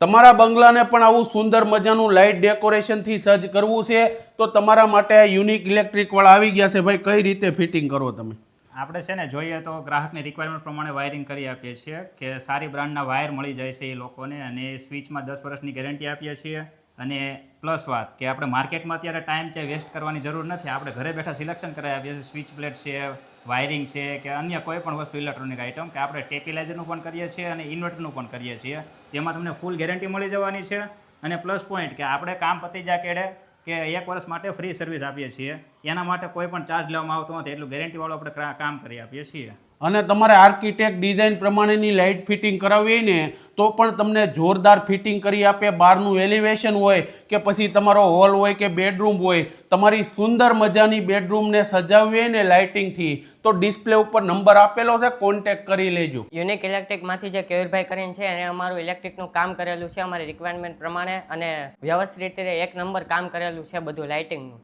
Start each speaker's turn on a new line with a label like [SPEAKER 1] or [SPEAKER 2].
[SPEAKER 1] તમારા બંગલાને પણ આવું સુંદર મજાનું લાઇટ ડેકોરેશનથી સજ્જ કરવું છે તો તમારા માટે આ યુનિક ઇલેક્ટ્રિક વાળા આવી ગયા છે. ભાઈ, કઈ રીતે ફિટિંગ કરો તમે?
[SPEAKER 2] આપણે છે ને જોઈએ તો ગ્રાહકની રિક્વાયરમેન્ટ પ્રમાણે વાયરિંગ કરી આપીએ છીએ કે સારી બ્રાન્ડના વાયર મળી જાય છે એ લોકોને, અને સ્વિચમાં 10 વર્ષની ગેરંટી આપીએ છીએ. અને પ્લસ વાત કે આપણે માર્કેટમાં અત્યારે ટાઈમ કે વેસ્ટ કરવાની જરૂર નથી. આપણે ઘરે બેઠા સિલેક્શન કરાવી આપીએ છીએ. સ્વિચ પ્લેટ છે, વાયરિંગ છે કે અન્ય કોઈ પણ વસ્તુ ઇલેક્ટ્રોનિક આઇટમ, કે આપણે ટેપિલાઇઝરનું પણ કરીએ છીએ અને ઇન્વર્ટરનું પણ કરીએ છીએ. જેમાં તમને ફૂલ ગેરંટી મળી જવાની છે. અને પ્લસ પોઈન્ટ કે આપણે કામ પતી જાય કેડે કે 1 વર્ષ માટે ફ્રી સર્વિસ આપીએ છીએ. એના માટે કોઈ પણ ચાર્જ લેવામાં આવતો નથી. એટલું ગેરંટીવાળું આપણે કામ કરી આપીએ છીએ.
[SPEAKER 1] અને તમારે આર્કિટેક્ટ ડિઝાઇન પ્રમાણેની લાઇટ ફિટિંગ કરાવવી હોય ને તો પણ તમને જોરદાર ફિટિંગ કરી આપે. બહારનું એલિવેશન હોય કે પછી તમારો હોલ હોય કે બેડરૂમ હોય, તમારી સુંદર મજાની બેડરૂમને સજાવવી હોય ને લાઇટિંગથી, તો ડિસ્પ્લે ઉપર નંબર આપેલો છે, કોન્ટેક્ટ કરી લેજો.
[SPEAKER 3] યુનિક ઇલેક્ટ્રિકમાંથી જે કેયુરભાઈ કરીને છે એને અમારું ઇલેક્ટ્રિકનું કામ કરેલું છે અમારી રિક્વાયરમેન્ટ પ્રમાણે, અને વ્યવસ્થિત રીતે 1 નંબર કામ કરેલું છે બધું લાઇટિંગનું.